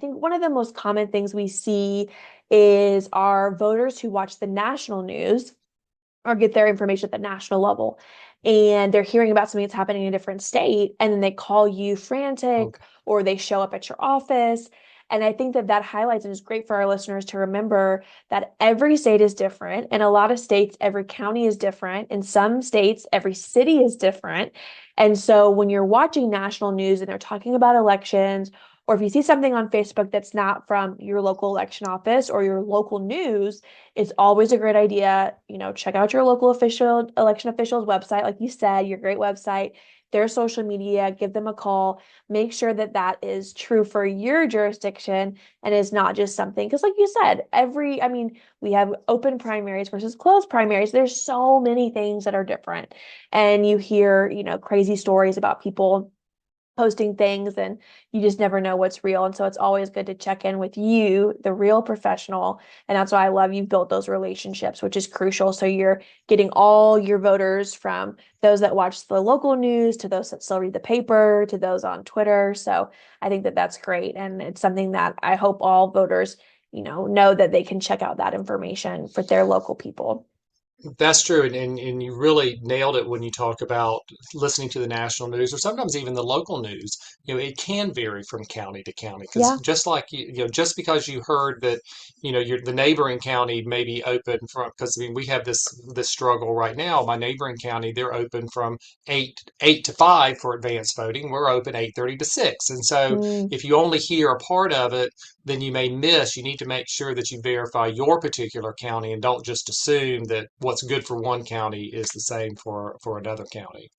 think one of the most common things we see is our voters who watch the national news or get their information at the national level. And they're hearing about something that's happening in a different state, and then they call you frantic Okay. or they show up at your office. And I think that that highlights and is great for our listeners to remember that every state is different. In a lot of states, every county is different. In some states, every city is different. And so when you're watching national news and they're talking about elections, or if you see something on Facebook that's not from your local election office or your local news, it's always a great idea, check out your local official election official's website, like you said, your great website, their social media, give them a call, make sure that that is true for your jurisdiction and is not just something, because like you said, I mean, we have open primaries versus closed primaries. There's so many things that are different. And you hear, crazy stories about people posting things and you just never know what's real. And so it's always good to check in with you, the real professional. And that's why I love you've built those relationships, which is crucial. So you're getting all your voters from those that watch the local news to those that still read the paper to those on Twitter. So I think that that's great. And it's something that I hope all voters, know that they can check out that information for their local people. That's true, and you really nailed it when you talk about listening to the national news or sometimes even the local news. It can vary from county to county because Yeah. just like just because you heard that, the neighboring county may be open from because I mean we have this struggle right now. My neighboring county, they're open from eight to five for advanced voting. We're open 8:30 to 6, and so Mm. if you only hear a part of it, then you may miss. You need to make sure that you verify your particular county and don't just assume that what's good for one county is the same for another county.